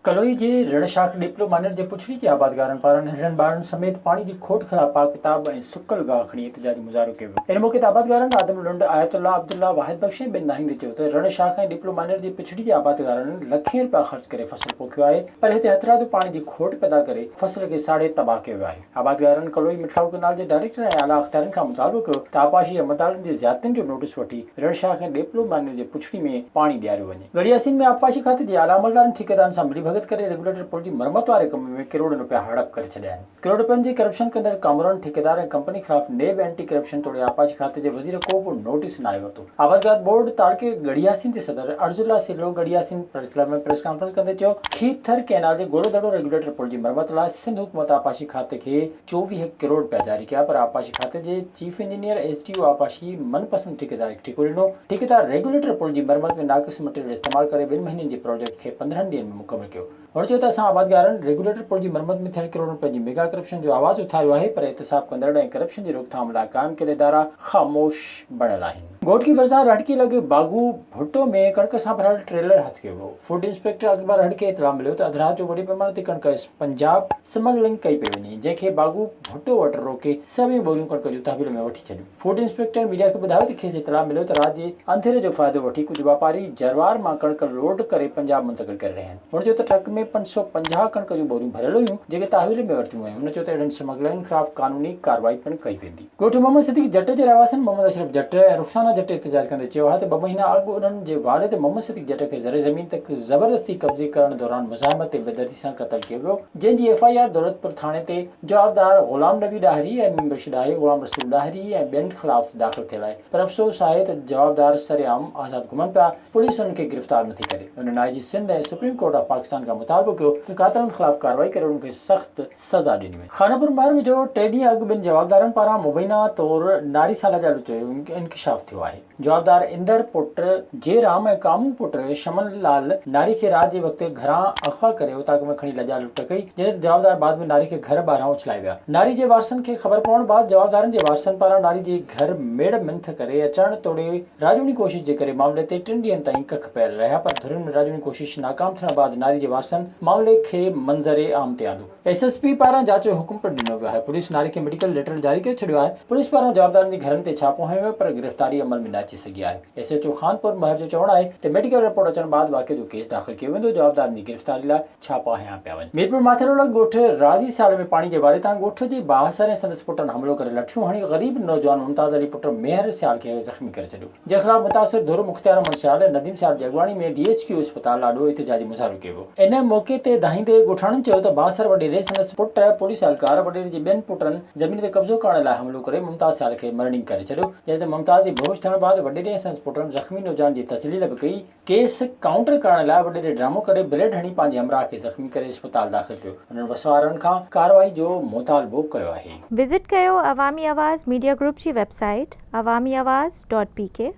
कलोई जे रणशाख Diplo मानर जे पुछड़ी जे आबादगारन पारां नंढड़नि ॿारनि समेत पाणी जी खोट ख़िलाफ़ पाक किताब ऐं सुकल गाह खणी एहतजाजी मुज़ाहिरो कयो वियो। इन मौक़े ते आबादगारनि आदम लुंड आयतुल्ला अब्दुल्ला वाहिद बख्श ऐं ॿियनि नाहींदे चयो त रणशाख ऐं डिप्लो मानर जे पिछड़ी जे आबादगारनि लखें रुपया ख़र्च करे फसल पोखियो आहे, पर हिते हथरादो पाणी जी खोट पैदा करे फसल खे साड़े तबाह कयो वियो आहे। आबादगारनि कलोई मिठाऊ कनाल जे डायरेक्टर ऐं आला अख़्तियारनि खां मुतालबो कयो त आपाशी अमलदारनि जे ज़्यादतियुनि जो नोटिस वठी रणशाख ऐं डिप्लो मानर जे पुछड़ी में पाणी ॾियारियो वञे। गड़ियासीन में आपाशी खाते जे आला अमलदारनि ठेकेदारनि सां मिली भगत करे रेगुलेटर पुल जी मरम्मत वारे कम में करोड़ रुपया हड़प करे छॾिया आहिनि। करोड़ रुपयनि जी करप्शन कंदड़ कामरान ठेकेदार ऐं कंपनी ख़िलाफ़ नेब एंटी करप्शन तोड़े आपाशी खाते जे वज़ीर को बि नोटिस न आयो वरितो। आबादगार बोर्ड ताड़के गड़ियासीन जे सदर अर्जुल्ला सिलो गड़ियासीन प्रेस क्लब में प्रेस कॉन्फ्रेंस कंदे चयो खीथर कैनाल जे गोलो दड़ो रेगुलेटर पुल जी मरम्मत लाइ सिंध हुकूमत आपाशी खाते खे 24 करोड़ रुपया जारी किया, पर आपाशी खाते जे चीफ इंजीनियर एसडीओ आपाशी मनपसंद ठेकेदार खे ठेको ॾिनो। ठेकेदार रेगुलेटर पुल जी मरम्मत में नाक़िस मटेरियल इस्तेमाल करे 2 महीननि जे प्रोजेक्ट खे 15 ॾींहनि में मुकमल कयो। हुन चयो त असां आबादगारनि रेगुलेटर पुल जी मरम्मत में थियल करोड़ रुपए जी मेगा करप्शन जो आवाज़ उथारियो आहे, पर एहतसाब कंदड़ ऐं करप्शन जी रोकथाम लाइ क़ाइम कयल इदारा ख़ामोश बणियल आहिनि। घोटकी भरिसां रड़की लॻे बागू भुट्टो में कणक सां भरियल ट्रेलर हथ कयो वियो। फूड इंस्पेक्टर अकबर हड़ खे इतला मिलियो त अधु राति जो वॾे पैमाने ते कणक पंजाब स्मगलिंग कई पई वञे, जंहिंखे बागू भुट्टो वटि रोके सभई ॿोलियूं कणक जूं तहवील में वठी छॾियूं। फूड इंस्पेक्टर मीडिया खे ॿुधायो त खेसि इतला मिलियो त राति जे अंधेरे जो फ़ाइदो वठी कुझु वापारी जरवार मां कणक लोड करे पंजाब मुंतक़िल करे रहिया आहिनि। हुन चयो त ट्रक में 550 कणक जूं बोरियूं भरियल हुयूं, जेके तहवील में वरितियूं वयूं। हुन चयो त अहिड़नि स्मगलरनि ख़िलाफ़ कानूनी कार्रवाई पिणु कई वेंदी। ॻोठ मोहम्मद सिद्दीक़ जट जे रहवासियुनि मोहम्मद अशरफ जट ऐं रुखसाना जट एहतजाज कंदे चयो आहे त 2 महीना अॻु उन्हनि जे वाले ते मोहम्मद सिद्दीक़ जट खे ज़र ज़मीन तक ज़बरदस्ती कब्ज़े करण दौरान मुज़ाहिमत ते बेदर्दी सां क़त्ल कयो वियो, जंहिंजी FIR दौलतपुर थाणे ते जवाबदार ग़ुलाम नबी ॾाहिरी ऐं बशीर ॾाहिरी, ग़ुलाम रसूल ॾाहिरी ऐं ॿियनि ख़िलाफ़ दाख़िल थियल आहे, पर अफ़सोस आहे त जवाबदार सरेआम आज़ाद घुमनि पिया, पुलिस उन्हनि खे गिरफ़्तार नथी करे। उन्हनि IG सिंध ऐं सुप्रीम कोर्ट ऑफ पाकिस्तान खां मुतालबो कयो त कातिलनि ख़िलाफ़ कार्रवाई करे उन्हनि खे सख़्त सज़ा ॾिनी वञे। खानापुर मार में जो 3 ॾींहं अॻु 2 जवाबदारनि पारां मुबैना तौरु नारी साला जा जो इंकशाफ थियो आहे। जवाबदार इंदर पुट जयराम ऐं कामू पुट शमन लाल नारी खे राति जे वक़्तु घरां अगवा करे उताक में खणी लजा लुट कई, जॾहिं त जवाबदार बाद में नारी खे घर ॿाहिरां उछलाए विया। नारी जे वारसनि खे ख़बर पवण बाद जवाबदारनि जे वारसनि पारां नारी जे घर मेड़ मिंथ करे अचण तोड़े राजूनी कोशिश जे करे मामले ते 3 ॾींहनि ताईं कख पियल रहिया, पर धुरियुनि में राजूनी कोशिश नाकाम थियण बाद नारी जे वारसनि मामले खे मंज़रे आम ते आंदो। SSP पारां जांच जो हुकुम पिणु ॾिनो वियो आहे। पुलिस नारी खे मेडिकल लेटर जारी करे छॾियो आहे। पुलिस पारां जवाबदारनि जे घरनि ते छापो हयो वियो, पर गिरफ़्तारी अमल में न अची सघी आहे। SHO खानपुर महर जो चवणु आहे त मेडिकल रिपोर्ट अचण बाद वाक़िए जो केस दाख़िल कयो वेंदो। जवाबदारनि जी गिरफ़्तारी लाइ छापा हया पिया वञनि। मीरपुर माथेरोला ॻोठ राज़ी साल में पाणी जे वारे तां ॻोठ जे 62 ऐं संदसि पुटनि हमलो करे लठियूं हणी ग़रीब नौजवान मुमताज़ अली पुट मेहर सियाल खे ज़ख़्मी करे छॾियो, जंहिं ख़िलाफ़ मुतासिर धुर मुख़्तियार अहमद सियाल ऐं नदीम सियाल जी अॻवानी में DHQ अस्पताल ॾाढो एहतजाजी मुज़ाहिरो कयो वियो। इन मौक़े ते दाहींदे ॻोठाणनि चयो त बांसर वॾेरे संदसि पुट पुलिस एहलकार वॾेरे जे 2 पुटनि ज़मीन ते कब्ज़ो करण लाइ हमलो करे मुमताज़ सियाल खे मर्डरिंग करे छॾियो, जॾहिं त मुमताज़ जे बेहोश थियण बाद वॾेरे ऐं संदसि पुटनि ज़ख़्मी नौजवान जी तसलील बि कई। केस काउंटर करण लाइ वॾेरे ड्रामो करे ब्लेड हणी पंहिंजे हमराह खे ज़ख़्मी करे अस्पताल दाख़िल कयो। उन्हनि वसवारनि खां कार्रवाई जो मुतालबो कयो आहे। विज़िट कयो अवामी आवाज़ मीडिया ग्रुप जी वेबसाइट awamiawaz.pk।